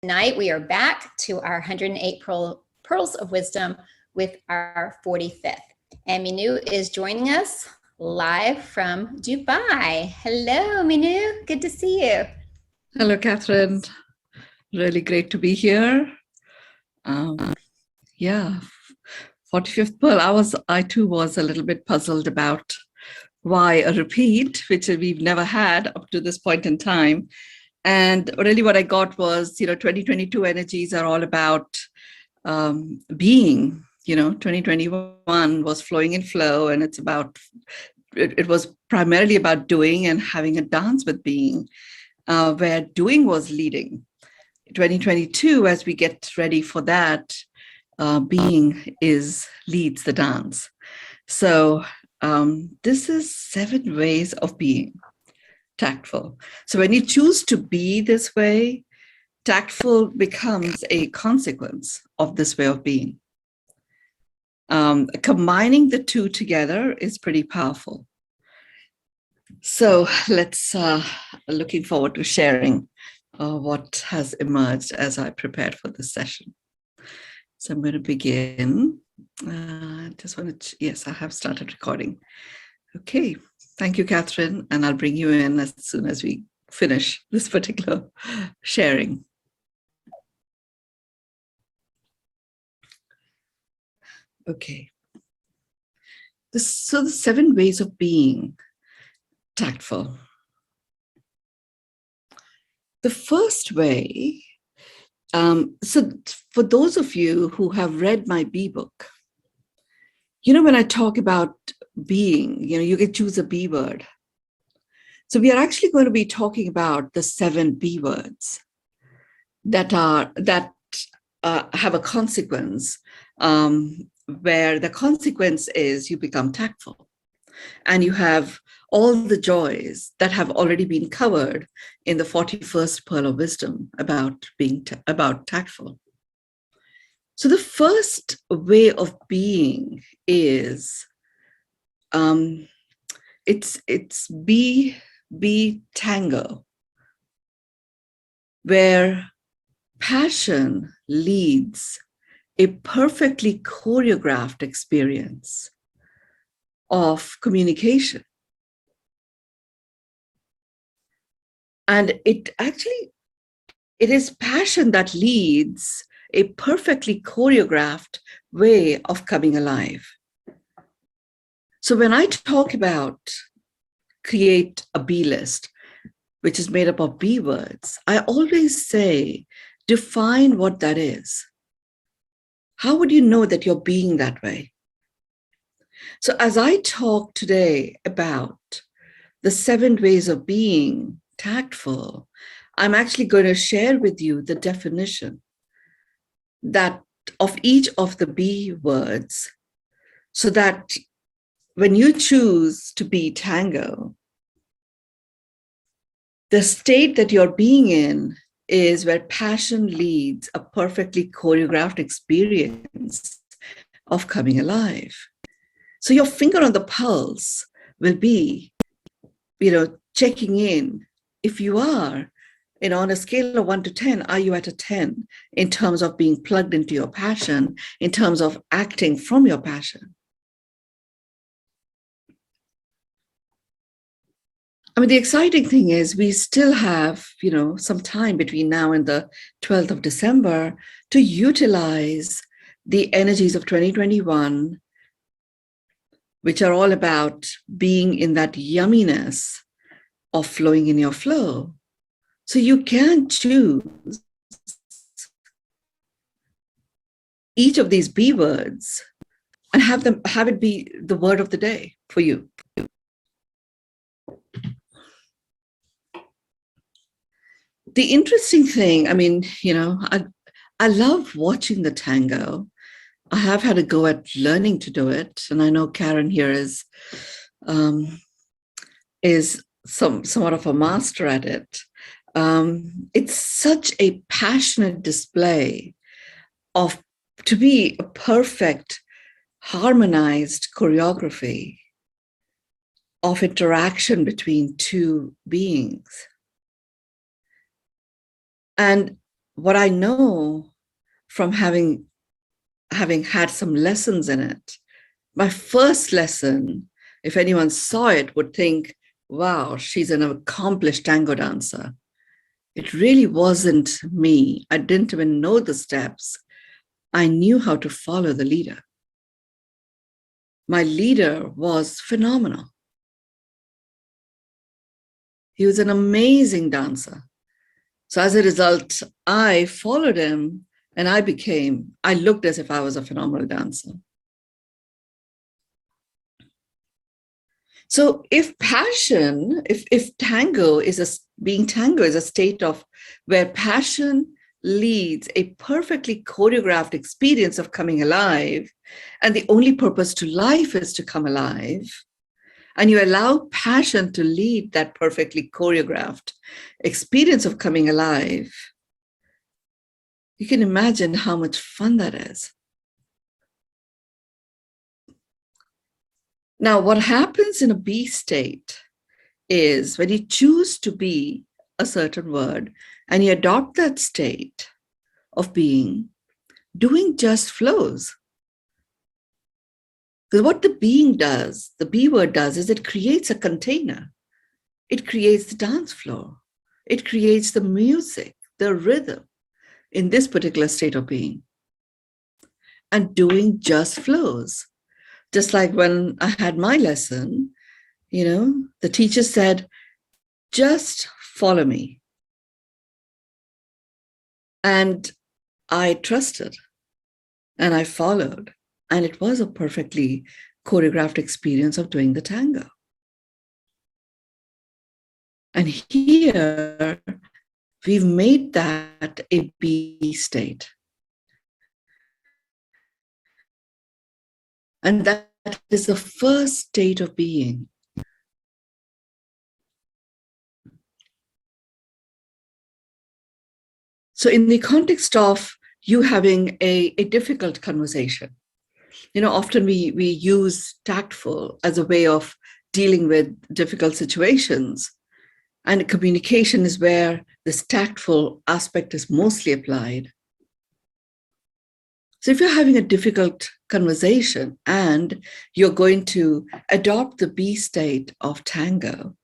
Tonight, we are back to our 108 Pearls of Wisdom with our 45th. And Mynoo is joining us live from Dubai. Hello, Mynoo. Good to see you. Hello, Catherine. Really great to be here. Yeah, 45th Pearl. I too was a little bit puzzled about why a repeat, which we've never had up to this point in time. And really what I got was, 2022 energies are all about being. 2021 was flowing in flow, and it was primarily about doing and having a dance with being, where doing was leading. 2022, as we get ready for that, being leads the dance. So this is 7 ways of being tactful. So when you choose to be this way, tactful becomes a consequence of this way of being. Combining the two together is pretty powerful. So let's looking forward to sharing what has emerged as I prepared for this session. So I'm going to begin. Yes, I have started recording. Okay, thank you, Catherine, and I'll bring you in as soon as we finish this particular sharing. Okay. So the 7 ways of being tactful. The first way, so for those of you who have read my B book, when I talk about being, you can choose a B word. So we are actually going to be talking about the 7 B words that have a consequence, where the consequence is you become tactful, and you have all the joys that have already been covered in the 41st Pearl of Wisdom about being about tactful. So the first way of being is it's be tango, where passion leads a perfectly choreographed experience of communication. And it is passion that leads a perfectly choreographed way of coming alive. So when I talk about create a B list, which is made up of B words, I always say, define what that is. How would you know that you're being that way? So as I talk today about the 7 ways of being tactful, I'm actually going to share with you the definition that of each of the B words, so that when you choose to be tango, the state that you're being in is where passion leads a perfectly choreographed experience of coming alive. So your finger on the pulse will be, checking in. If you are, on a scale of 1 to 10, are you at a 10 in terms of being plugged into your passion, in terms of acting from your passion? The exciting thing is we still have, some time between now and the 12th of December to utilize the energies of 2021, which are all about being in that yumminess of flowing in your flow. So you can choose each of these B words and have it be the word of the day for you. The interesting thing, I love watching the tango. I have had a go at learning to do it, and I know Karen here is somewhat of a master at it. It's such a passionate display to be a perfect, harmonized choreography of interaction between 2 beings. And what I know from having had some lessons in it, my first lesson, if anyone saw it, would think, wow, she's an accomplished tango dancer. It really wasn't me. I didn't even know the steps. I knew how to follow the leader. My leader was phenomenal. He was an amazing dancer. So as a result, I followed him and I looked as if I was a phenomenal dancer. So if passion, if tango is being tango is a state of where passion leads a perfectly choreographed experience of coming alive, and the only purpose to life is to come alive, and you allow passion to lead that perfectly choreographed experience of coming alive, you can imagine how much fun that is. Now, what happens in a B state is when you choose to be a certain word and you adopt that state of being, doing just flows. Because what the being does, the B word does, is it creates a container. It creates the dance floor. It creates the music, the rhythm in this particular state of being. And doing just flows. Just like when I had my lesson, the teacher said, just follow me. And I trusted and I followed. And it was a perfectly choreographed experience of doing the tango. And here, we've made that a B state. And that is the first state of being. So in the context of you having a difficult conversation, often we use tactful as a way of dealing with difficult situations. And communication is where this tactful aspect is mostly applied. So if you're having a difficult conversation and you're going to adopt the B state of tango,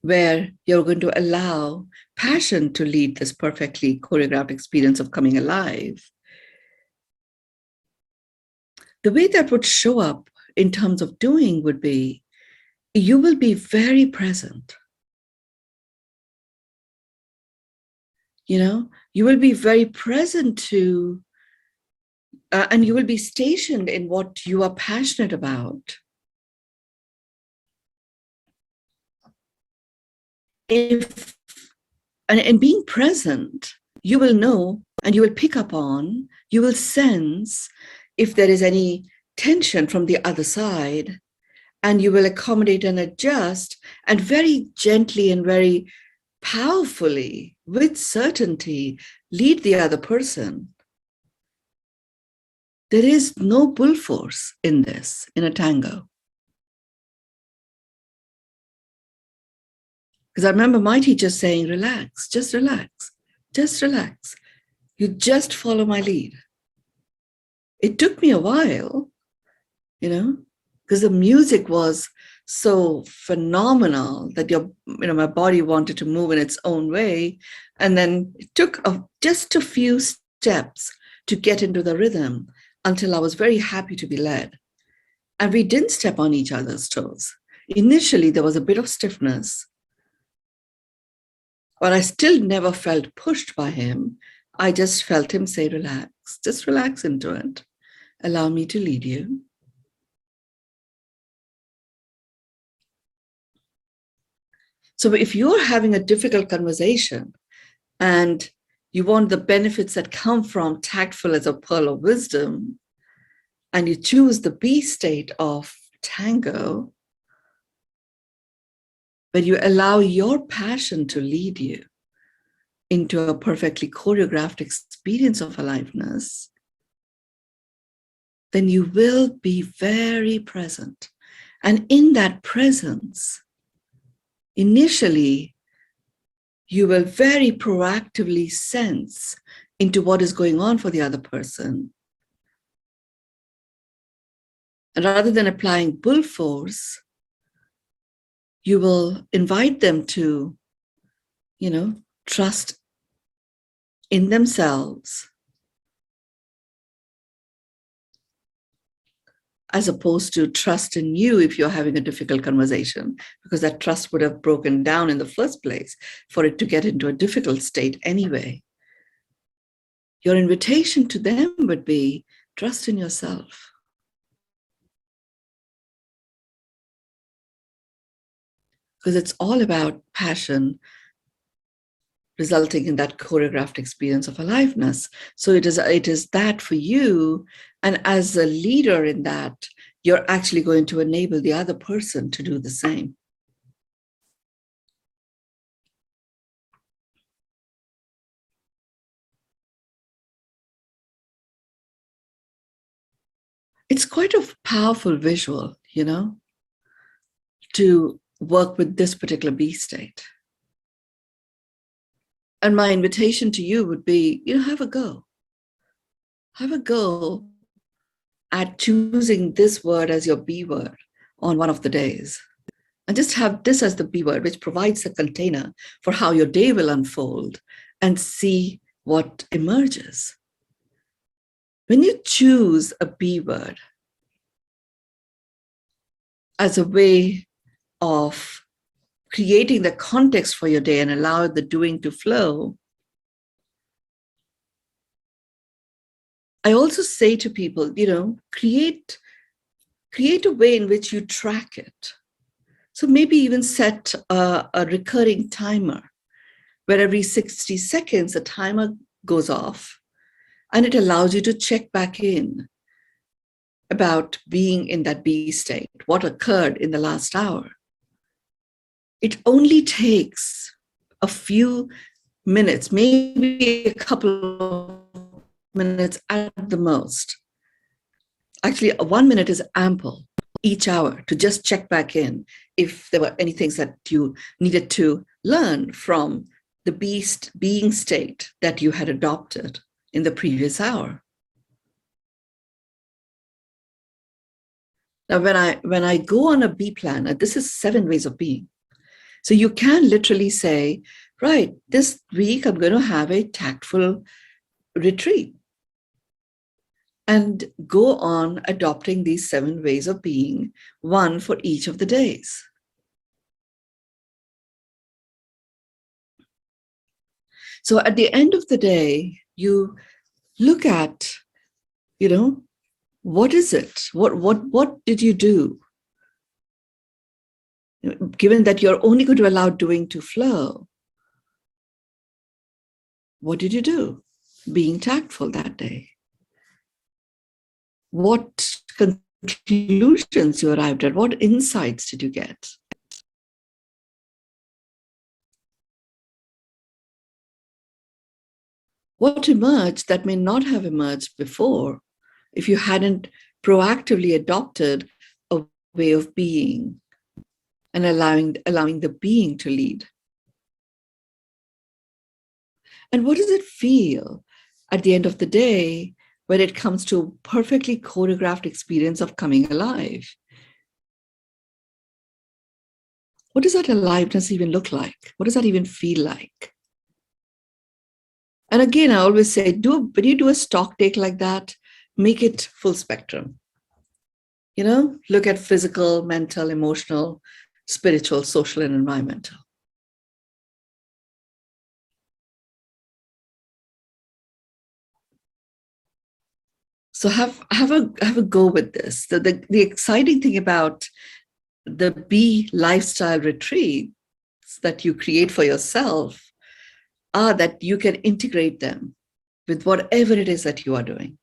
where you're going to allow passion to lead this perfectly choreographed experience of coming alive, the way that would show up in terms of doing would be, you will be very present. You will be very present to, and you will be stationed in what you are passionate about. And being present, you will know and you will pick up on, you will sense if there is any tension from the other side, and you will accommodate and adjust, and very gently and very powerfully, with certainty, lead the other person. There is no bull force in this, in a tango. Because I remember my teacher saying, relax, just relax, just relax. You just follow my lead. It took me a while, because the music was so phenomenal that my body wanted to move in its own way. And then it took just a few steps to get into the rhythm until I was very happy to be led. And we didn't step on each other's toes. Initially, there was a bit of stiffness, but I still never felt pushed by him. I just felt him say, relax, just relax into it. Allow me to lead you. So if you're having a difficult conversation and you want the benefits that come from tactful as a pearl of wisdom, and you choose the B state of tango, but you allow your passion to lead you into a perfectly choreographed experience of aliveness, then you will be very present. And in that presence, initially, you will very proactively sense into what is going on for the other person. And rather than applying bull force, you will invite them to, trust in themselves, as opposed to trust in you if you're having a difficult conversation, because that trust would have broken down in the first place for it to get into a difficult state anyway. Your invitation to them would be trust in yourself. Because it's all about passion resulting in that choreographed experience of aliveness. So it is that for you. And as a leader in that, you're actually going to enable the other person to do the same. It's quite a powerful visual, to work with this particular be state. And my invitation to you would be, have a go. Have a go at choosing this word as your be word on one of the days. And just have this as the be word, which provides a container for how your day will unfold, and see what emerges. When you choose a be word as a way of creating the context for your day and allow the doing to flow, I also say to people, create a way in which you track it. So maybe even set a recurring timer where every 60 seconds a timer goes off, and it allows you to check back in about being in that be state, what occurred in the last hour. It only takes a few minutes, maybe a couple of minutes at the most. Actually, 1 minute is ample each hour to just check back in if there were any things that you needed to learn from the being state that you had adopted in the previous hour. Now, when I go on a be planner, this is 7 ways of being. So you can literally say, right, this week I'm going to have a tactful retreat, and go on adopting these 7 ways of being, one for each of the days. So at the end of the day, you look at, what is it? What did you do? Given that you're only going to allow doing to flow, what did you do? Being tactful that day. What conclusions you arrived at? What insights did you get? What emerged that may not have emerged before if you hadn't proactively adopted a way of being and allowing the being to lead? And what does it feel at the end of the day when it comes to a perfectly choreographed experience of coming alive? What does that aliveness even look like? What does that even feel like? And again, I always say, when you do a stock take like that, make it full spectrum. Look at physical, mental, emotional, spiritual, social, and environmental. So have a go with this. The exciting thing about the Be lifestyle retreats that you create for yourself are that you can integrate them with whatever it is that you are doing.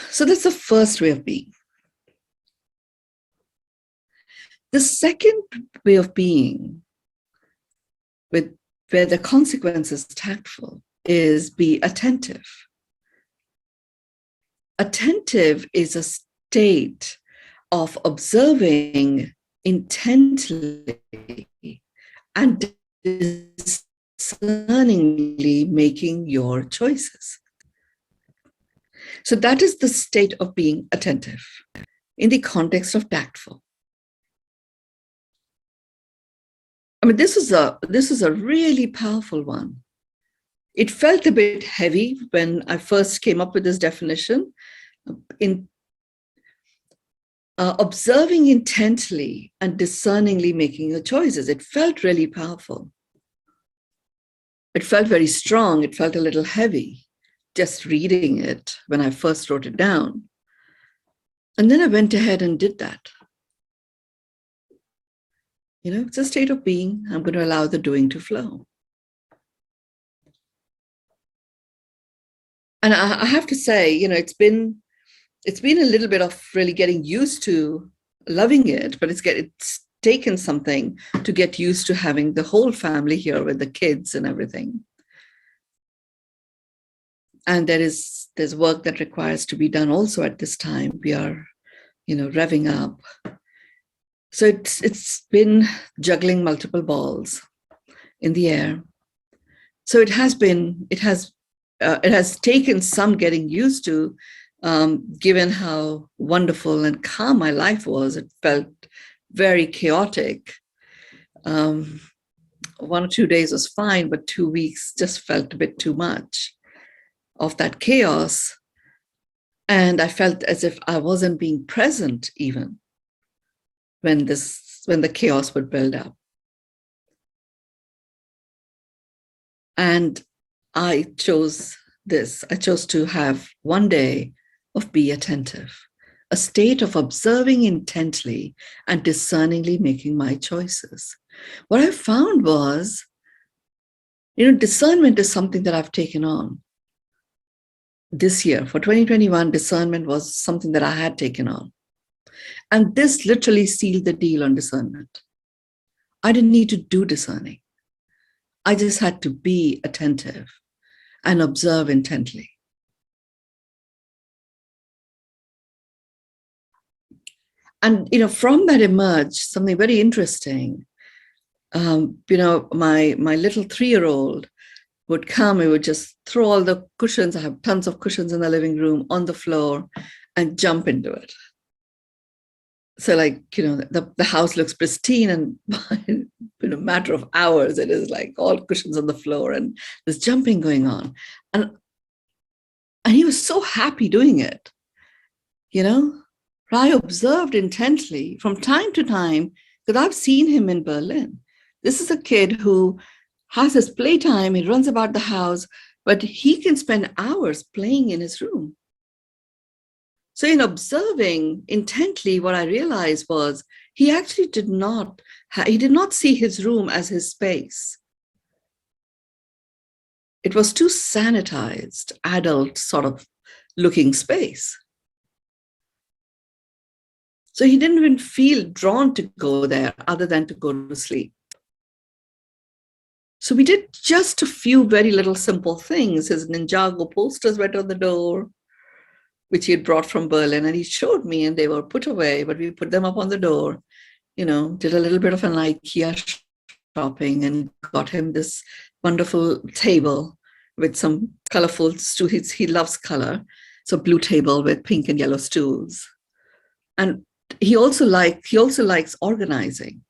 So that's the first way of being. The second way of being, where the consequence is tactful, is be attentive. Attentive is a state of observing intently and discerningly making your choices. So that is the state of being attentive in the context of tactful. I mean, this is a really powerful one. It felt a bit heavy when I first came up with this definition. In observing intently and discerningly making your choices, it felt really powerful. It felt very strong. It felt a little heavy just reading it when I first wrote it down. And then I went ahead and did that. You know, it's a state of being. I'm going to allow the doing to flow. And I have to say, you know, it's been a little bit of really getting used to loving it, but it's taken something to get used to having the whole family here with the kids and everything. And there's work that requires to be done also at this time. We are, you know, revving up. So it's been juggling multiple balls in the air. So it has taken some getting used to, given how wonderful and calm my life was. It felt very chaotic. 1 or 2 days was fine, but 2 weeks just felt a bit too much of that chaos. And I felt as if I wasn't being present even when the chaos would build up. And I chose to have 1 day of be attentive, a state of observing intently and discerningly making my choices. What I found was, you know, discernment is something that I've taken on. This year, for 2021, discernment was something that I had taken on. And this literally sealed the deal on discernment. I didn't need to do discerning. I just had to be attentive and observe intently. And, you know, from that emerged something very interesting. You know, my little 3-year-old would come and would just throw all the cushions. I have tons of cushions in the living room on the floor and jump into it. So, like, you know, the house looks pristine, and in a matter of hours, it is like all cushions on the floor and there's jumping going on. And he was so happy doing it, you know. I observed intently from time to time, because I've seen him in Berlin. This is a kid who has his playtime, he runs about the house, but he can spend hours playing in his room. So in observing intently, what I realized was he actually did not see his room as his space. It was too sanitized, adult sort of looking space. So he didn't even feel drawn to go there other than to go to sleep. So we did just a few very little simple things. His Ninjago posters went on the door, which he had brought from Berlin, and he showed me, and they were put away, but we put them up on the door, you know, did a little bit of an IKEA shopping and got him this wonderful table with some colorful stools. He loves color. So blue table with pink and yellow stools. And he also likes organizing.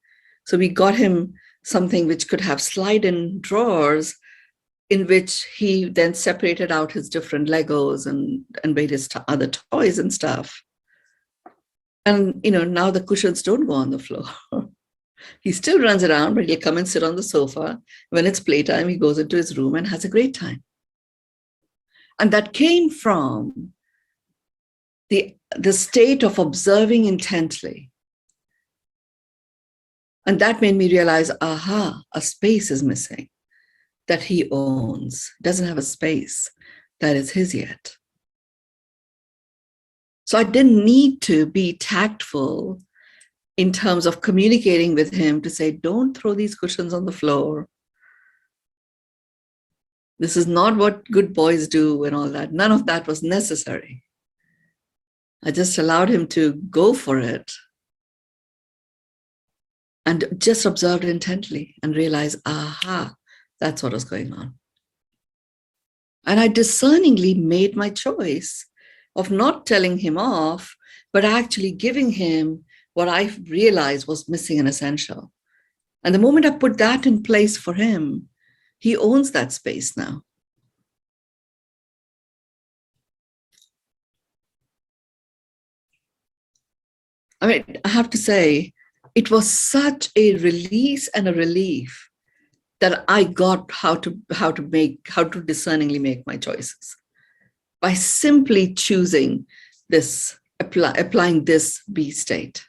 So we got him something which could have slide-in drawers in which he then separated out his different Legos and various other toys and stuff. And, you know, now the cushions don't go on the floor. He still runs around, but he'll come and sit on the sofa. When it's playtime, he goes into his room and has a great time. And that came from the state of observing intently. And that made me realize, aha, a space is missing that he owns. Doesn't have a space that is his yet. So I didn't need to be tactful in terms of communicating with him to say, don't throw these cushions on the floor. This is not what good boys do and all that. None of that was necessary. I just allowed him to go for it and just observed intently and realized, aha, that's what was going on. And I discerningly made my choice of not telling him off, but actually giving him what I realized was missing and essential. And the moment I put that in place for him, he owns that space now. I mean, I have to say, it was such a release and a relief that I got how to discerningly make my choices by simply choosing this, applying this be state.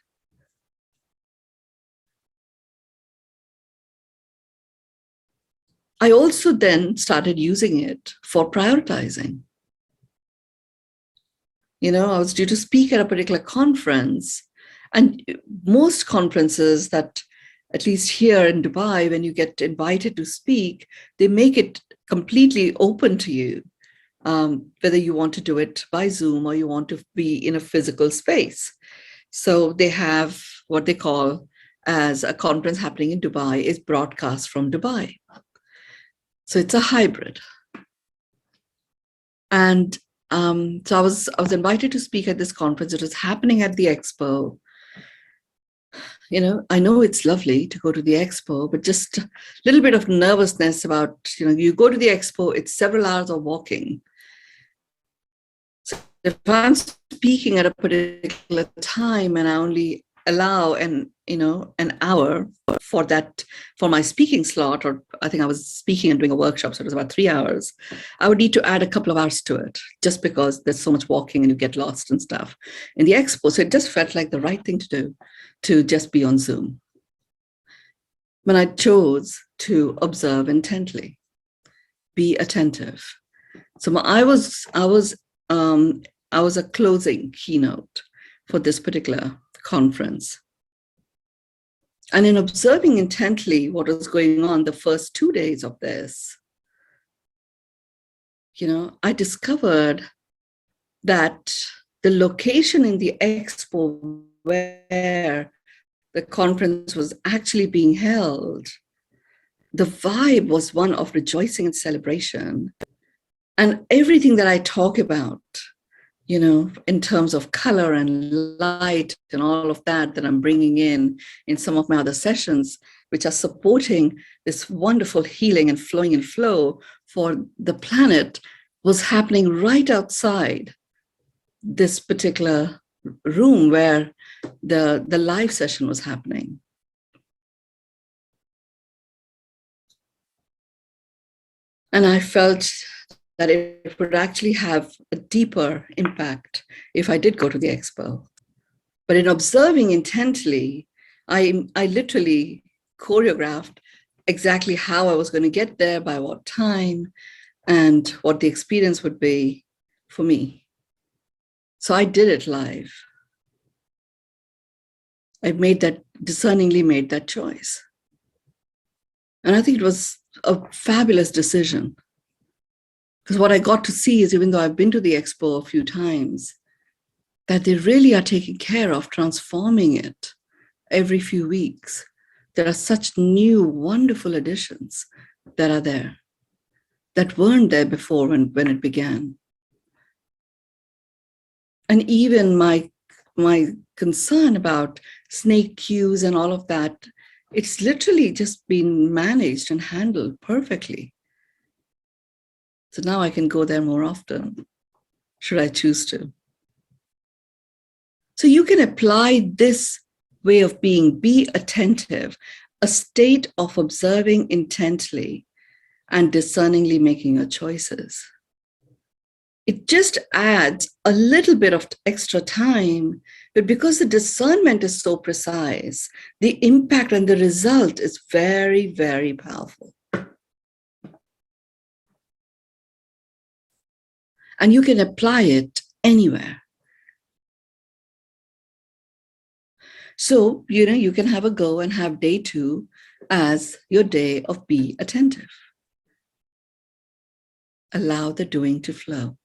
I also then started using it for prioritizing. You know, I was due to speak at a particular conference, and most conferences that, at least here in Dubai, when you get invited to speak, they make it completely open to you, whether you want to do it by Zoom or you want to be in a physical space. So they have what they call as a conference happening in Dubai is broadcast from Dubai. So it's a hybrid. And so I was invited to speak at this conference. It was happening at the expo. You know, I know it's lovely to go to the expo, but just a little bit of nervousness about, you know, you go to the expo, it's several hours of walking. So if I'm speaking at a particular time and I only allow an hour for my speaking slot, or I think I was speaking and doing a workshop, so it was about 3 hours, I would need to add a couple of hours to it just because there's so much walking and you get lost and stuff in the expo. So it just felt like the right thing to do, to just be on Zoom. When I chose to observe intently, be attentive. So I was a closing keynote for this particular conference. And in observing intently what was going on the first 2 days of this, you know, I discovered that the location in the expo where the conference was actually being held, the vibe was one of rejoicing and celebration. And everything that I talk about, you know, in terms of color and light and all of that I'm bringing in some of my other sessions, which are supporting this wonderful healing and flowing in flow for the planet, was happening right outside this particular room where the live session was happening. And I felt that it would actually have a deeper impact if I did go to the expo. But in observing intently, I literally choreographed exactly how I was going to get there, by what time, and what the experience would be for me. So I did it live. I discerningly made that choice. And I think it was a fabulous decision. Because what I got to see is, even though I've been to the expo a few times, that they really are taking care of transforming it every few weeks. There are such new, wonderful additions that are there that weren't there before when it began. And even my concern about snake cues and all of that, it's literally just been managed and handled perfectly. So now I can go there more often, should I choose to. So you can apply this way of being, be attentive, a state of observing intently and discerningly making your choices. It just adds a little bit of extra time, but because the discernment is so precise, the impact and the result is very, very powerful. And you can apply it anywhere. So, you know, you can have a go and have day 2 as your day of be attentive. Allow the doing to flow.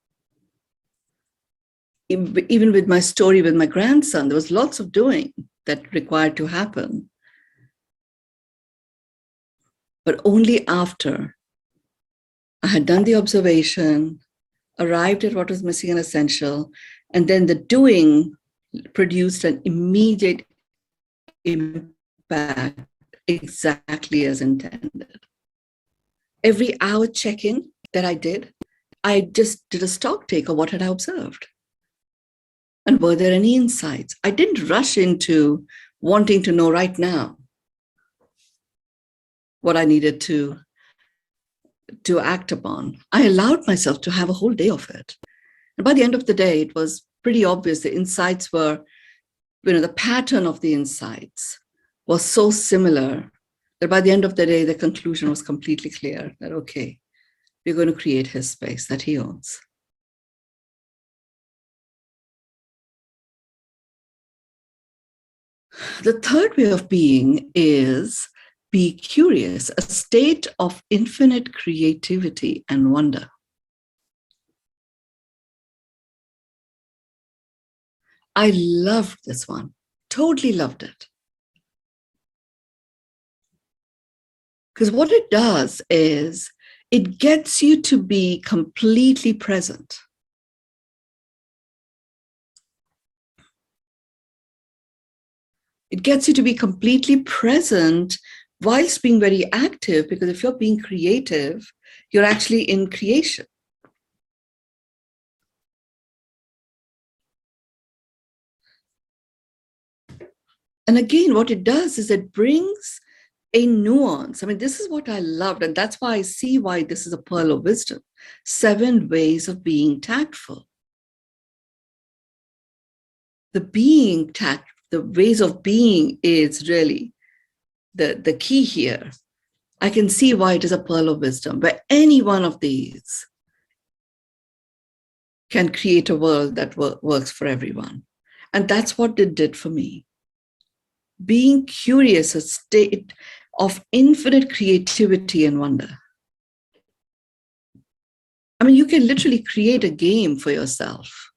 even with my story with my grandson, there was lots of doing that required to happen. But only after I had done the observation, arrived at what was missing and essential, and then the doing produced an immediate impact exactly as intended. Every hour check-in that I just did a stock take of what had I observed. And were there any insights? I didn't rush into wanting to know right now what I needed to act upon. I allowed myself to have a whole day of it. And by the end of the day, it was pretty obvious the insights were, the pattern of the insights was so similar that by the end of the day, the conclusion was completely clear that, okay, we're going to create his space that he owns. The third way of being is be curious, a state of infinite creativity and wonder. I loved this one, totally loved it. Because what it does is it gets you to be completely present. It gets you to be completely present whilst being very active, because if you're being creative, you're actually in creation. And again, what it does is it brings a nuance. I mean, this is what I loved, and that's why I see why this is a pearl of wisdom. 7 ways of being tactful. The ways of being is really the key here. I can see why it is a pearl of wisdom, where any one of these can create a world that works for everyone. And that's what it did for me. Being curious, a state of infinite creativity and wonder. I mean, you can literally create a game for yourself.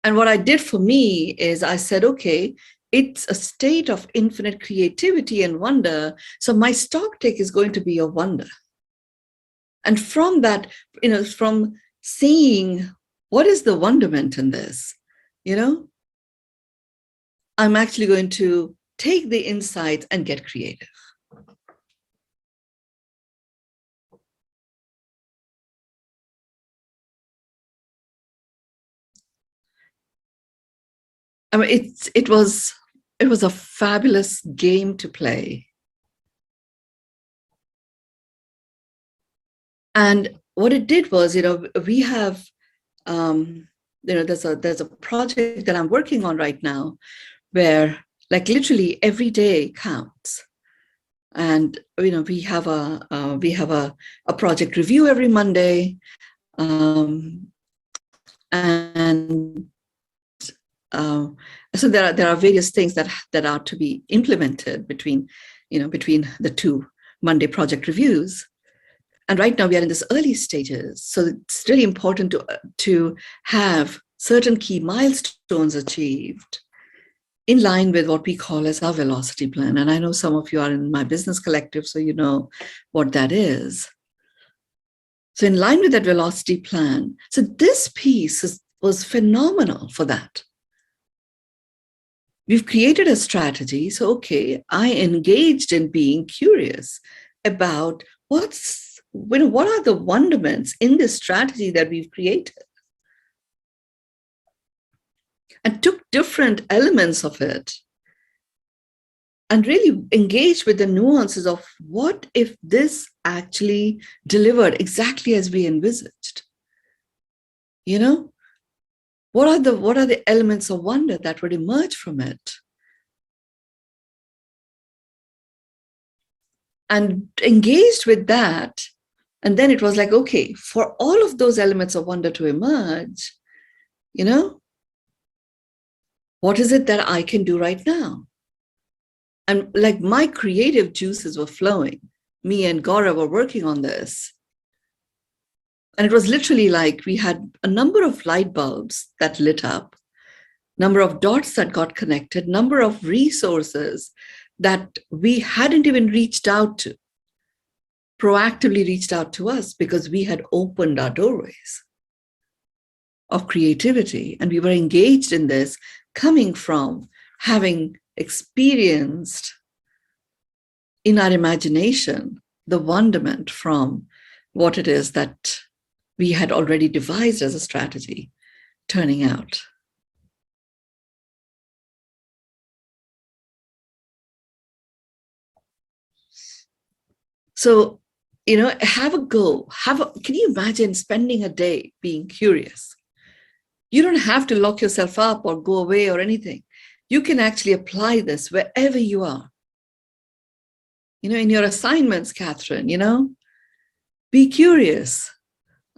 And what I did for me is I said, okay, it's a state of infinite creativity and wonder. So my stock take is going to be a wonder. And from that, from seeing what is the wonderment in this, I'm actually going to take the insights and get creative. I mean, it was a fabulous game to play. And what it did was, we have, there's a project that I'm working on right now where like literally every day counts. And, we have a project review every Monday. So there are various things that are to be implemented between the 2 Monday project reviews. And right now we are in this early stages. So it's really important to have certain key milestones achieved in line with what we call as our velocity plan. And I know some of you are in my business collective, so you know what that is. So in line with that velocity plan, so this piece was phenomenal for that. We've created a strategy. So, okay, I engaged in being curious about what are the wonderments in this strategy that we've created, and took different elements of it and really engaged with the nuances of what if this actually delivered exactly as we envisaged. What are the elements of wonder that would emerge from it? And engaged with that. And then it was like, okay, for all of those elements of wonder to emerge, what is it that I can do right now? And like my creative juices were flowing. Me and Gaurav were working on this. And it was literally like we had a number of light bulbs that lit up, number of dots that got connected, number of resources that we hadn't even reached out to, proactively reached out to us because we had opened our doorways of creativity. And we were engaged in this coming from having experienced in our imagination the wonderment from what it is that we had already devised as a strategy turning out. So, have a go. Can you imagine spending a day being curious? You don't have to lock yourself up or go away or anything. You can actually apply this wherever you are. In your assignments, Catherine, be curious.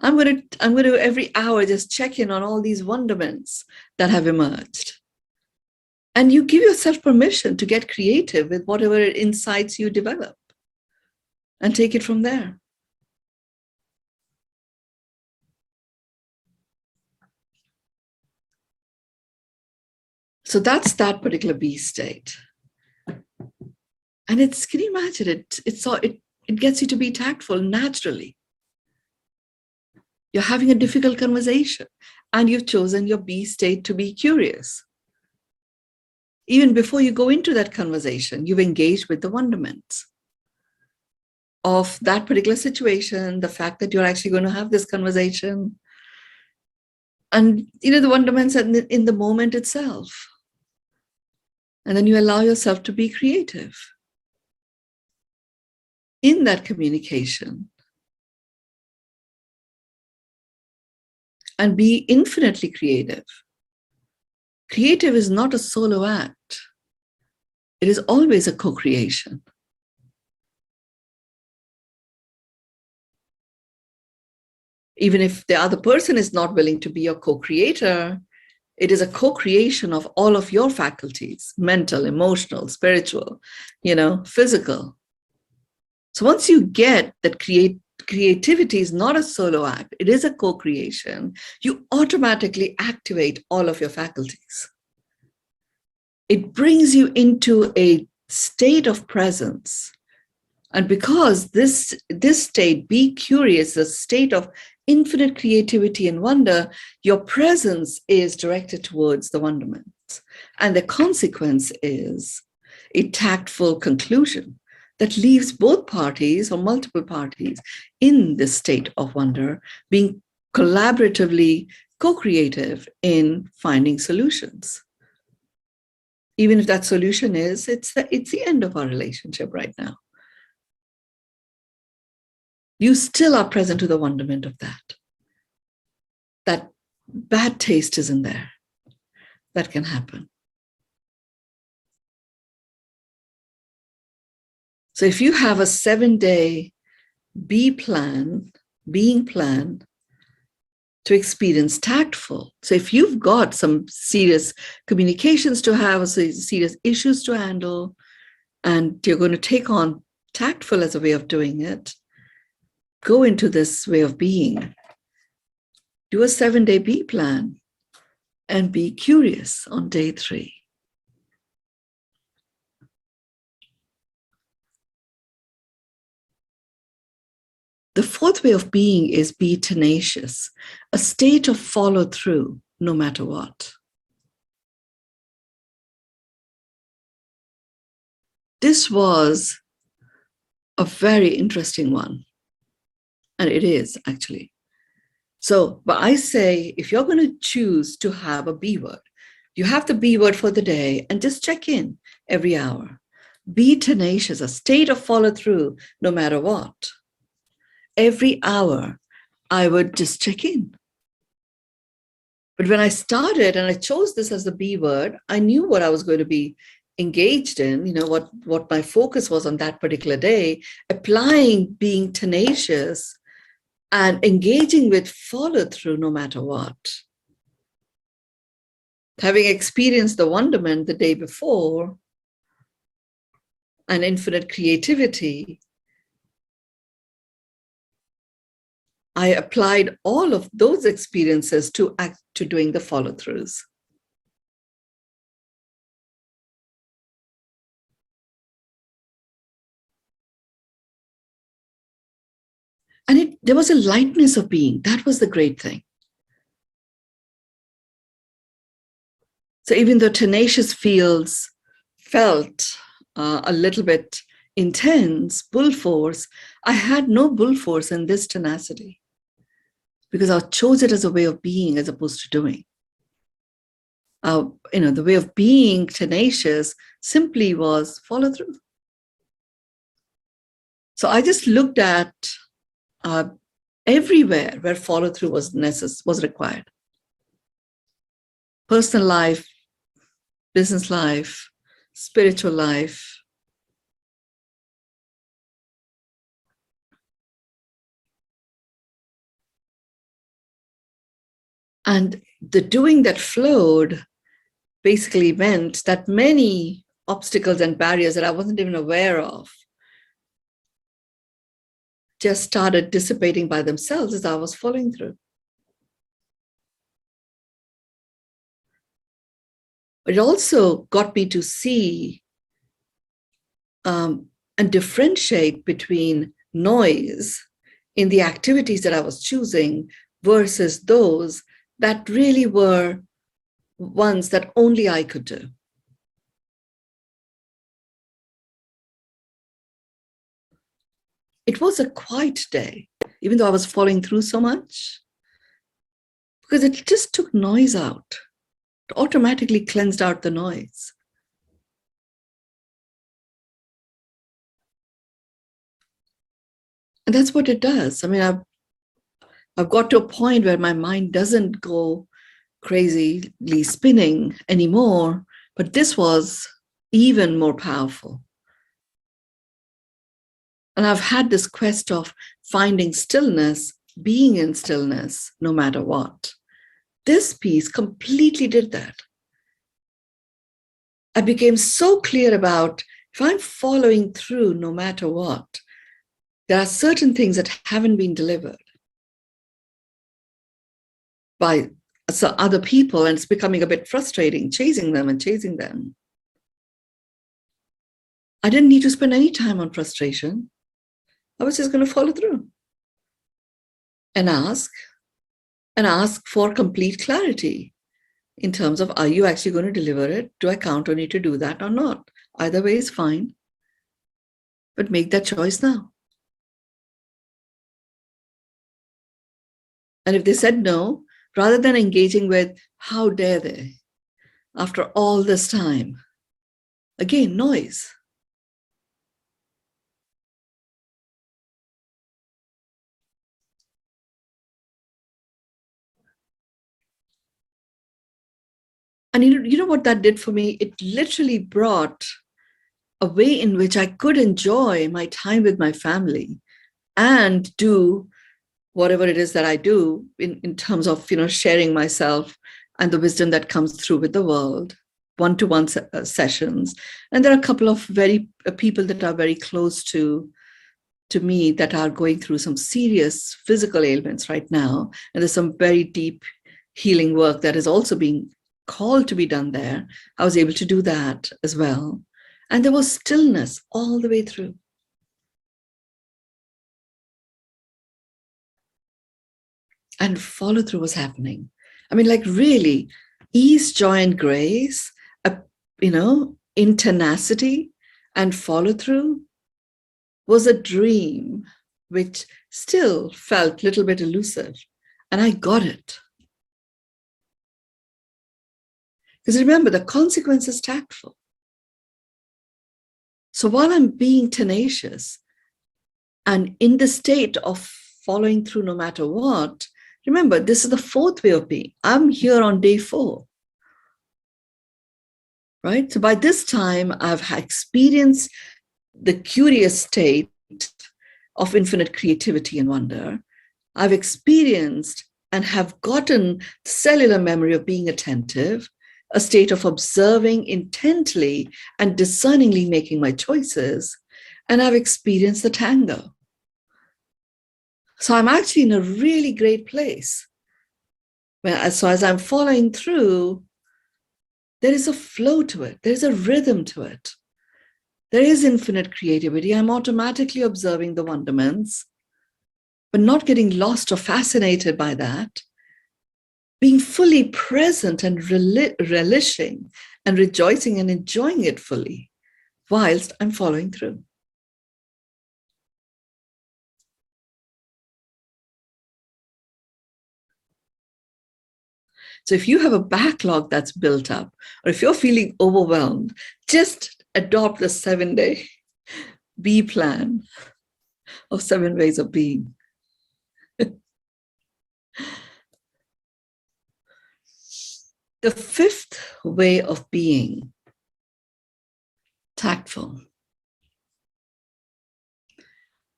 I'm going to every hour just check in on all these wonderments that have emerged. And you give yourself permission to get creative with whatever insights you develop and take it from there. So that's that particular B state. And can you imagine it? It gets you to be tactful naturally. You're having a difficult conversation and you've chosen your B state to be curious. Even before you go into that conversation, you've engaged with the wonderments of that particular situation, the fact that you're actually going to have this conversation, and the wonderments in the moment itself. And then you allow yourself to be creative in that communication and be infinitely creative. Creative is not a solo act. It is always a co-creation. Even if the other person is not willing to be your co-creator, it is a co-creation of all of your faculties, mental, emotional, spiritual, physical. So once you get that creativity is not a solo act, it is a co-creation, you automatically activate all of your faculties. It brings you into a state of presence. And because this state, be curious, a state of infinite creativity and wonder, your presence is directed towards the wonderments. And the consequence is a tactful conclusion that leaves both parties or multiple parties in this state of wonder, being collaboratively co-creative in finding solutions. Even if that solution is, it's the end of our relationship right now. You still are present to the wonderment of that. That bad taste isn't there. That can happen. So if you have a 7-day being plan to experience tactful. So if you've got some serious communications to have, serious issues to handle, and you're going to take on tactful as a way of doing it, go into this way of being. Do a 7-day B plan and be curious on day 3. The 4th way of being is be tenacious, a state of follow through no matter what. This was a very interesting one. And it is actually. So, but I say, if you're going to choose to have a B word, you have the B word for the day and just check in every hour. Be tenacious, a state of follow through no matter what. Every hour, I would just check in. But when I started and I chose this as the B word, I knew what I was going to be engaged in, what my focus was on that particular day, applying being tenacious and engaging with follow through no matter what. Having experienced the wonderment the day before and infinite creativity, I applied all of those experiences to doing the follow-throughs. And there was a lightness of being. That was the great thing. So even though tenacious fields felt a little bit intense, bull force, I had no bull force in this tenacity because I chose it as a way of being as opposed to doing. The way of being tenacious simply was follow through. So I just looked at everywhere where follow through was required. Personal life, business life, spiritual life. And the doing that flowed basically meant that many obstacles and barriers that I wasn't even aware of just started dissipating by themselves as I was following through. It also got me to see and differentiate between noise in the activities that I was choosing versus those that really were ones that only I could do. It was a quiet day, even though I was following through so much, because it just took noise out. It automatically cleansed out the noise. And that's what it does. I mean, I've got to a point where my mind doesn't go crazily spinning anymore, but this was even more powerful. And I've had this quest of finding stillness, being in stillness, no matter what. This piece completely did that. I became so clear about if I'm following through no matter what, there are certain things that haven't been delivered by other people, and it's becoming a bit frustrating, chasing them. I didn't need to spend any time on frustration. I was just going to follow through and ask for complete clarity in terms of, are you actually going to deliver it? Do I count on you to do that or not? Either way is fine, but make that choice now. And if they said no, rather than engaging with, how dare they, after all this time, again, noise. And you know what that did for me? It literally brought a way in which I could enjoy my time with my family and do whatever it is that I do in terms of, sharing myself and the wisdom that comes through with the world, one-to-one sessions. And there are a couple of people that are very close to me that are going through some serious physical ailments right now. And there's some very deep healing work that is also being called to be done there. I was able to do that as well. And there was stillness all the way through. And follow through was happening. I mean, like really, ease, joy, and grace, in tenacity and follow through was a dream which still felt a little bit elusive. And I got it. Because remember, the consequence is tactful. So while I'm being tenacious and in the state of following through no matter what, remember, this is the fourth way of being. I'm here on day 4. Right? So by this time, I've experienced the curious state of infinite creativity and wonder. I've experienced and have gotten cellular memory of being attentive, a state of observing intently and discerningly making my choices. And I've experienced the tango. So I'm actually in a really great place. So as I'm following through, there is a flow to it. There's a rhythm to it. There is infinite creativity. I'm automatically observing the wonderments, but not getting lost or fascinated by that. Being fully present and relishing and rejoicing and enjoying it fully whilst I'm following through. So if you have a backlog that's built up, or if you're feeling overwhelmed, just adopt the 7-day B plan of 7 ways of being. The 5th way of being, tactful,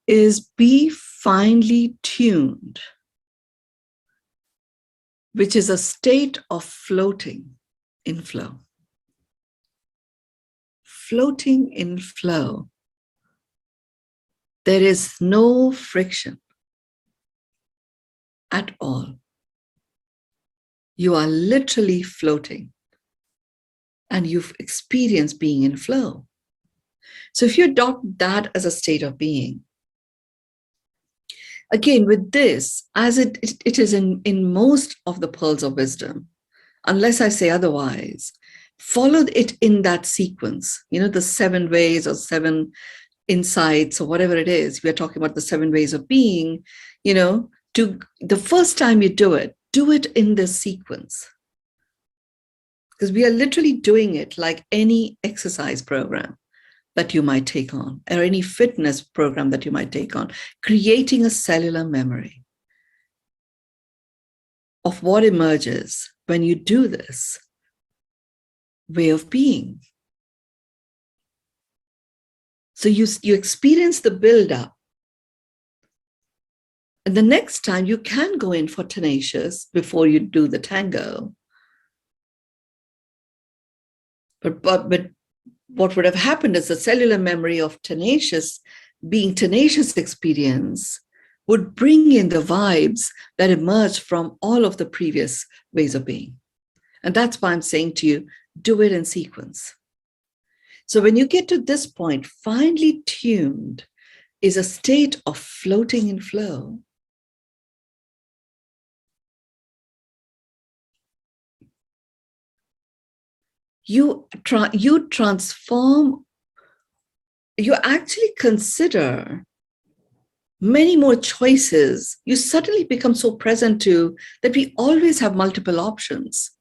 is be finely tuned, which is a state of floating in flow. Floating in flow. There is no friction at all. You are literally floating and you've experienced being in flow. So if you adopt that as a state of being, again, with this, as it is in most of the pearls of wisdom, unless I say otherwise, follow it in that sequence, the 7 ways or 7 insights or whatever it is. We're talking about the 7 ways of being, to the first time you do it in this sequence. Because we are literally doing it like any exercise program that you might take on, or any fitness program that you might take on, creating a cellular memory of what emerges when you do this way of being. So you experience the build-up. And the next time you can go in for tenacious before you do the tango. But what would have happened is the cellular memory of being tenacious experience would bring in the vibes that emerge from all of the previous ways of being. And that's why I'm saying to you, do it in sequence. So when you get to this point, finely tuned is a state of floating in flow. You transform, you actually consider many more choices. You suddenly become so present to that we always have multiple options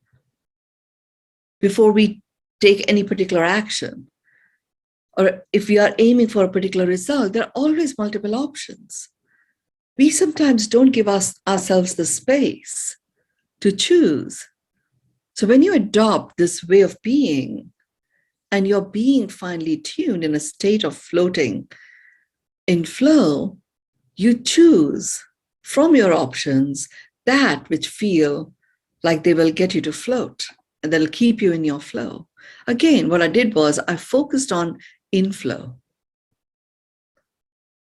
before we take any particular action. Or if we are aiming for a particular result, there are always multiple options. We sometimes don't give ourselves the space to choose. So when you adopt this way of being and you're being finely tuned in a state of floating in flow, you choose from your options that which feel like they will get you to float and that'll keep you in your flow. Again, what I did was I focused on inflow.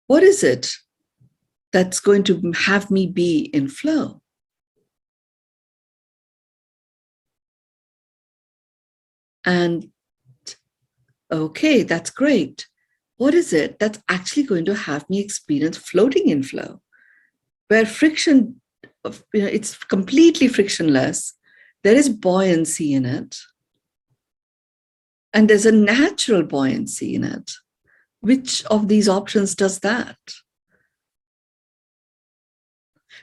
What is it that's going to have me be in flow? And okay, that's great. What is it that's actually going to have me experience floating in flow? Where friction, it's completely frictionless. There is buoyancy in it. And there's a natural buoyancy in it. Which of these options does that?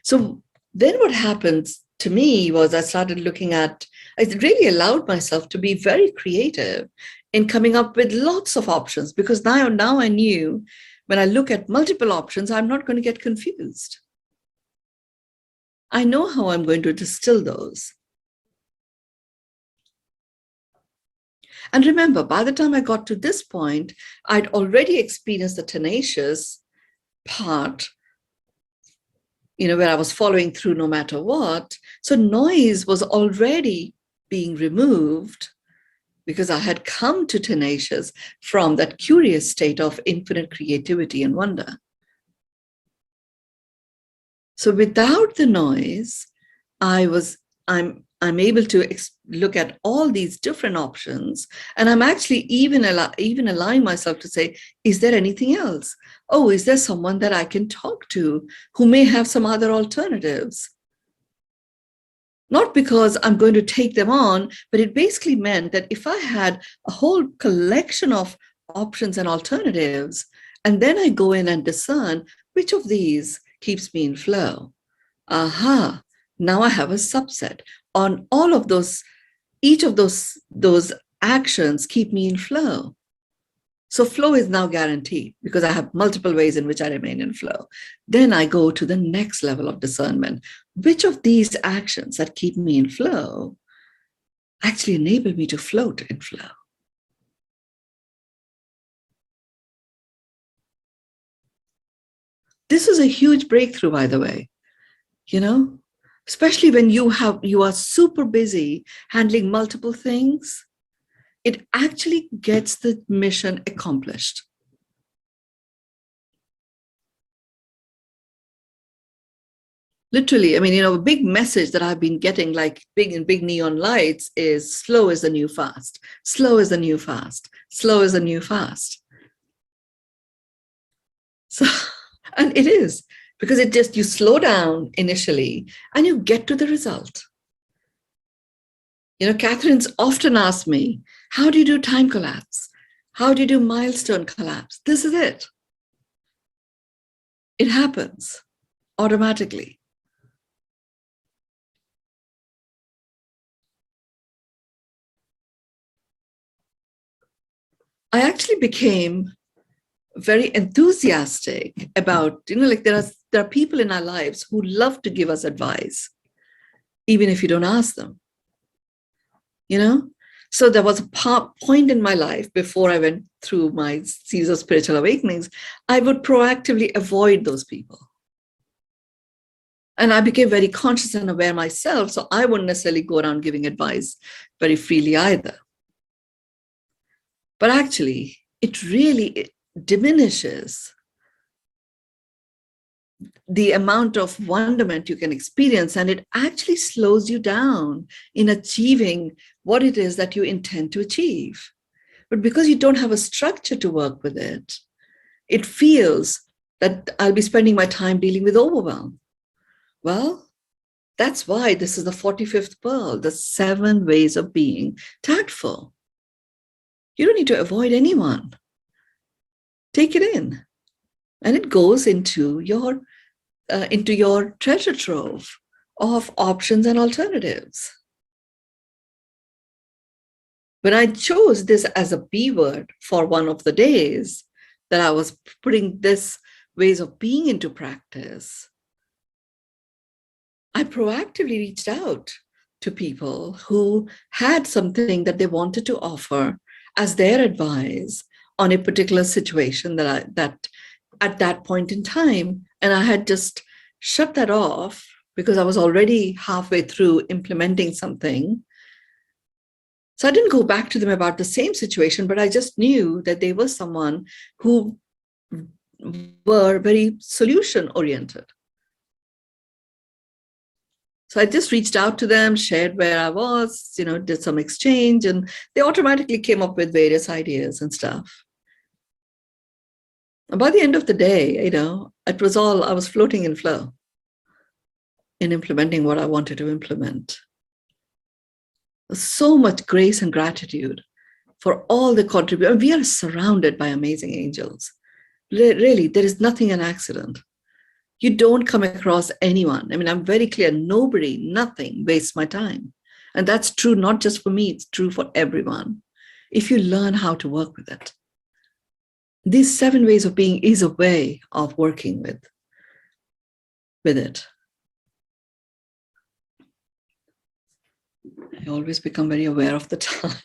So then what happens to me was I started looking at, I really allowed myself to be very creative in coming up with lots of options, because now I knew when I look at multiple options, I'm not going to get confused. I know how I'm going to distill those. And remember, by the time I got to this point, I'd already experienced the tenacious part, where I was following through no matter what. So noise was already being removed because I had come to tenacious from that curious state of infinite creativity and wonder. So without the noise, I'm able to look at all these different options, and I'm actually even allowing myself to say, is there anything else? Oh, is there someone that I can talk to who may have some other alternatives? Not because I'm going to take them on, but it basically meant that if I had a whole collection of options and alternatives, and then I go in and discern which of these keeps me in flow. Aha, now I have a subset. On all of those, each of those actions keep me in flow. So flow is now guaranteed because I have multiple ways in which I remain in flow. Then I go to the next level of discernment. Which of these actions that keep me in flow actually enable me to float in flow? This is a huge breakthrough, by the way, especially when you are super busy handling multiple things. It actually gets the mission accomplished. Literally, I mean, a big message that I've been getting, like big neon lights, is slow is the new fast. Slow is the new fast. Slow is the new fast. So, and it is, because you slow down initially and you get to the result. Catherine's often asked me, how do you do time collapse? How do you do milestone collapse? This is it. It happens automatically. I actually became very enthusiastic about, like there are people in our lives who love to give us advice, even if you don't ask them. So there was a point in my life before I went through my series of spiritual awakenings, I would proactively avoid those people. And I became very conscious and aware myself, so I wouldn't necessarily go around giving advice very freely either. But actually, it really diminishes the amount of wonderment you can experience, and it actually slows you down in achieving what it is that you intend to achieve. But because you don't have a structure to work with it, it feels that I'll be spending my time dealing with overwhelm. Well, that's why this is the 45th pearl, the 7 ways of being tactful. You don't need to avoid anyone. Take it in, and it goes into your treasure trove of options and alternatives. When I chose this as a B word for one of the days that I was putting this ways of being into practice, I proactively reached out to people who had something that they wanted to offer as their advice on a particular situation that at that point in time. And I had just shut that off because I was already halfway through implementing something. So I didn't go back to them about the same situation, but I just knew that they were someone who were very solution oriented. So I just reached out to them, shared where I was, did some exchange, and they automatically came up with various ideas and stuff. And by the end of the day, it was all, I was floating in flow in implementing what I wanted to implement. So much grace and gratitude for all the contributions. We are surrounded by amazing angels. Really, there is nothing an accident. You don't come across anyone. I mean, I'm very clear, nothing wastes my time. And that's true not just for me, it's true for everyone, if you learn how to work with it. These 7 ways of being is a way of working with it. I always become very aware of the time.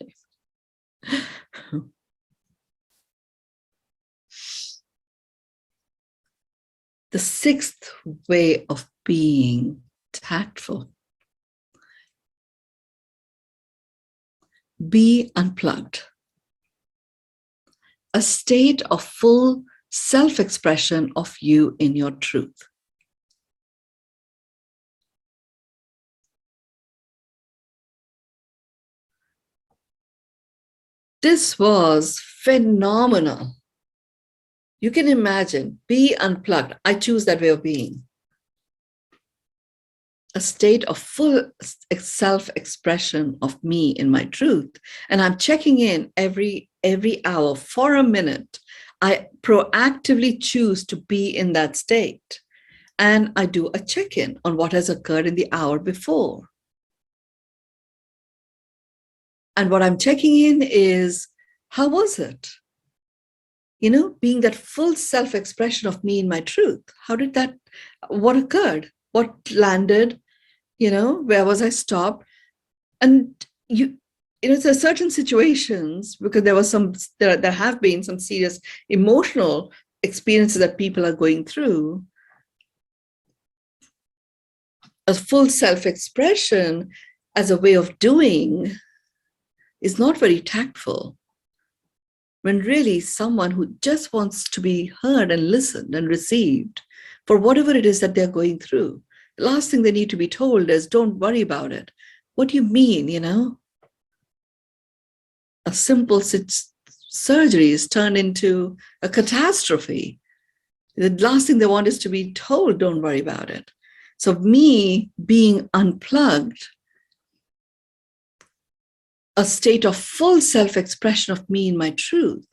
The 6th way of being tactful. Be unplugged. A state of full self-expression of you in your truth. This was phenomenal. You can imagine, be unplugged. I choose that way of being. A state of full self-expression of me in my truth. And I'm checking in every hour for a minute. I proactively choose to be in that state. And I do a check-in on what has occurred in the hour before. And what I'm checking in is, how was it? You know, being that full self-expression of me in my truth. How did that, what occurred? What landed? You know, where was I stopped? And there are certain situations, because there have been some serious emotional experiences that people are going through. A full self-expression as a way of doing is not very tactful. When really someone who just wants to be heard and listened and received for whatever it is that they're going through, the last thing they need to be told is, don't worry about it. What do you mean, you know? A simple surgery is turned into a catastrophe. The last thing they want is to be told, don't worry about it. So me being unplugged, a state of full self-expression of me in my truth,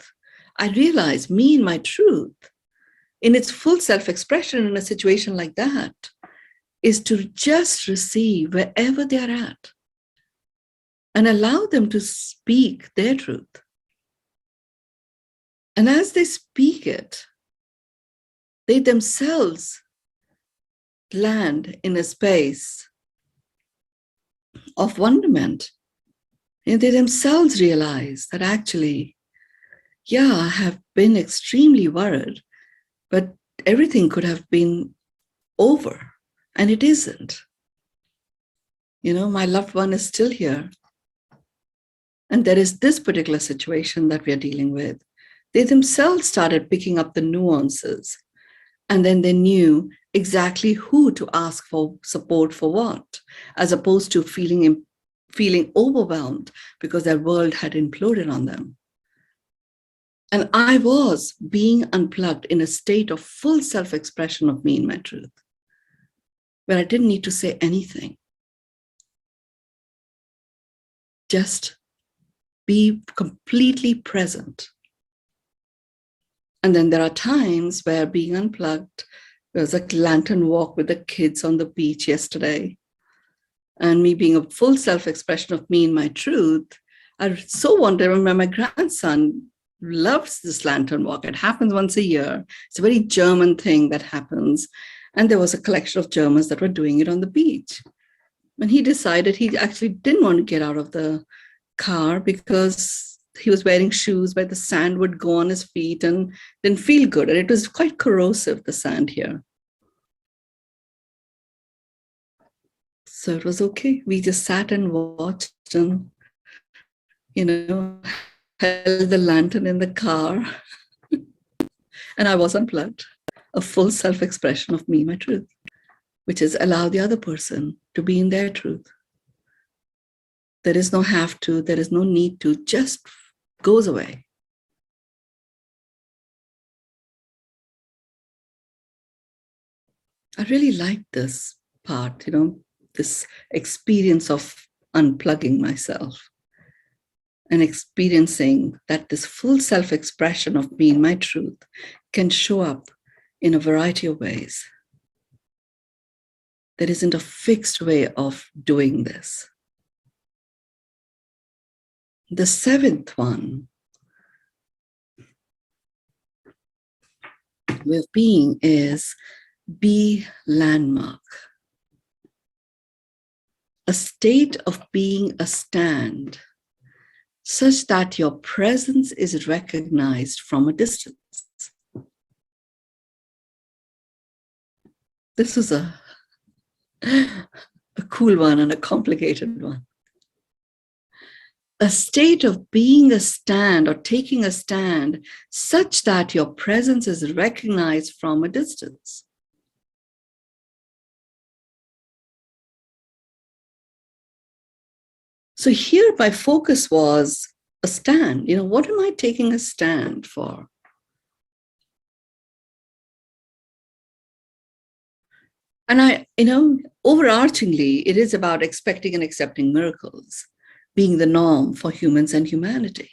I realize me in my truth, in its full self-expression in a situation like that, is to just receive wherever they're at and allow them to speak their truth. And as they speak it, they themselves land in a space of wonderment. And they themselves realize that actually, yeah, I have been extremely worried, but everything could have been over, and it isn't. You know, my loved one is still here. And there is this particular situation that we are dealing with. They themselves started picking up the nuances, and then they knew exactly who to ask for support for what, as opposed to feeling overwhelmed because their world had imploded on them. And I was being unplugged in a state of full self-expression of me in my truth, where I didn't need to say anything. Just be completely present. And then there are times where being unplugged, there was a lantern walk with the kids on the beach yesterday, and me being a full self-expression of me in my truth. I so wonder, when my grandson loves this lantern walk. It happens once a year. It's a very German thing that happens. And there was a collection of Germans that were doing it on the beach. And he decided he actually didn't want to get out of the car because he was wearing shoes where the sand would go on his feet and didn't feel good. And it was quite corrosive, the sand here. So it was okay. We just sat and watched and, held the lantern in the car. And I was unplugged, a full self-expression of me, my truth, which is allow the other person to be in their truth. There is no have to, there is no need to, just goes away. I really like this part, this experience of unplugging myself and experiencing that this full self-expression of me in my truth can show up in a variety of ways. There isn't a fixed way of doing this. The seventh one, way of being, is be landmark. A state of being a stand, such that your presence is recognized from a distance. This is a cool one and a complicated one. A state of being a stand or taking a stand such that your presence is recognized from a distance. So here my focus was a stand. What am I taking a stand for? And overarchingly, it is about expecting and accepting miracles being the norm for humans and humanity.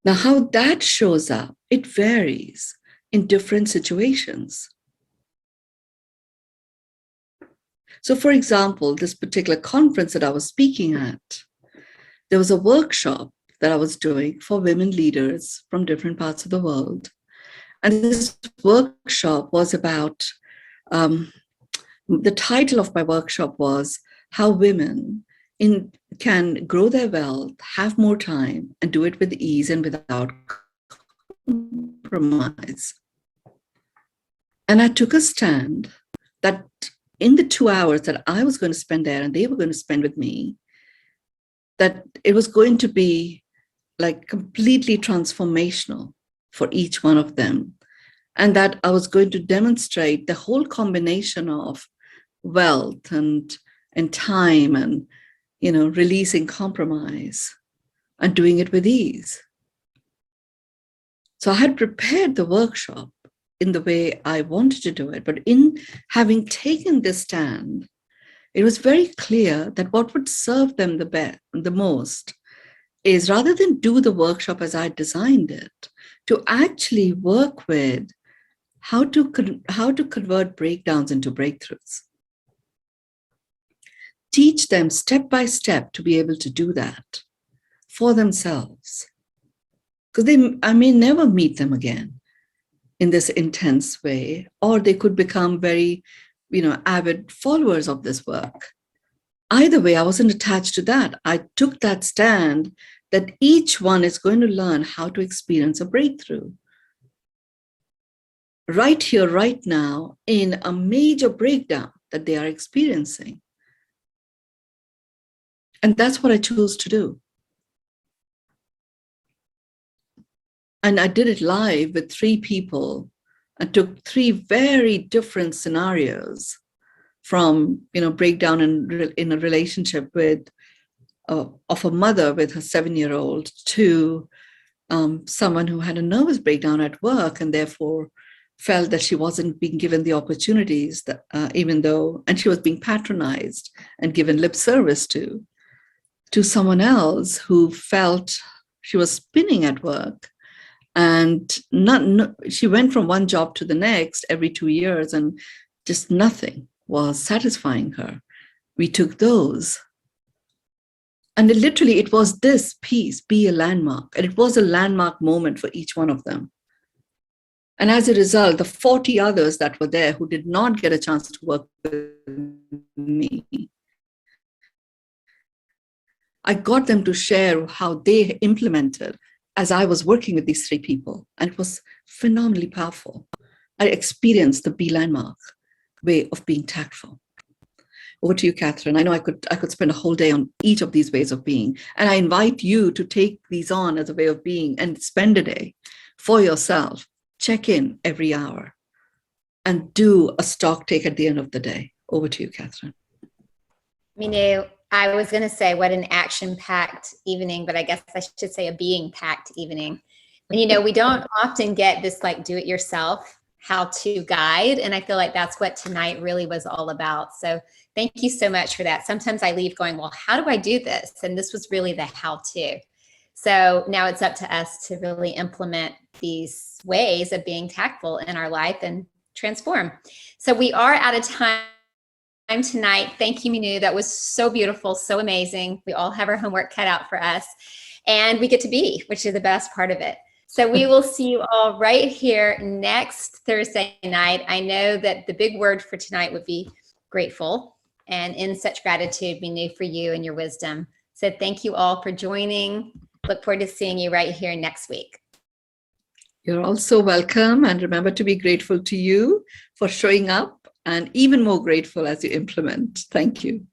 Now, how that shows up, it varies in different situations. So, for example, this particular conference that I was speaking at, there was a workshop that I was doing for women leaders from different parts of the world. And this workshop was about, the title of my workshop was How Women can grow their wealth, have more time, and do it with ease and without compromise. And I took a stand that in the 2 hours that I was going to spend there and they were going to spend with me, that it was going to be like completely transformational for each one of them. And that I was going to demonstrate the whole combination of wealth and time and, releasing compromise and doing it with ease. So I had prepared the workshop in the way I wanted to do it. But in having taken this stand, it was very clear that what would serve them the most is, rather than do the workshop as I designed it, to actually work with how to convert breakdowns into breakthroughs. Teach them step by step to be able to do that for themselves. Because I may never meet them again in this intense way, or they could become very, avid followers of this work. Either way, I wasn't attached to that. I took that stand that each one is going to learn how to experience a breakthrough. Right here, right now, in a major breakdown that they are experiencing. And that's what I chose to do. And I did it live with 3 people and took 3 very different scenarios, from, breakdown in a relationship with of a mother with her 7-year-old to someone who had a nervous breakdown at work and therefore felt that she wasn't being given the opportunities that, and she was being patronized and given lip service to someone else who felt she was spinning at work, and she went from one job to the next every 2 years and just nothing was satisfying her. We took those. And it was this piece, Be a Landmark. And it was a landmark moment for each one of them. And as a result, the 40 others that were there who did not get a chance to work with me, I got them to share how they implemented as I was working with these 3 people. And it was phenomenally powerful. I experienced the Be Landmark way of being tactful. Over to you, Catherine. I know I could spend a whole day on each of these ways of being. And I invite you to take these on as a way of being and spend a day for yourself. Check in every hour and do a stock take at the end of the day. Over to you, Catherine. Mynoo, I was going to say what an action-packed evening, but I guess I should say a being-packed evening. And, we don't often get this like do-it-yourself how-to guide, and I feel like that's what tonight really was all about. So thank you so much for that. Sometimes I leave going, well, how do I do this? And this was really the how-to. So now it's up to us to really implement these ways of being tactful in our life and transform. So we are out of time tonight. Thank you, Mynoo. That was so beautiful, so amazing. We all have our homework cut out for us, and we get to be, which is the best part of it. So we will see you all right here next Thursday night. I know that the big word for tonight would be grateful, and in such gratitude, Mynoo, for you and your wisdom. So thank you all for joining. Look forward to seeing you right here next week. You're also welcome. And remember to be grateful to you for showing up, and even more grateful as you implement. Thank you.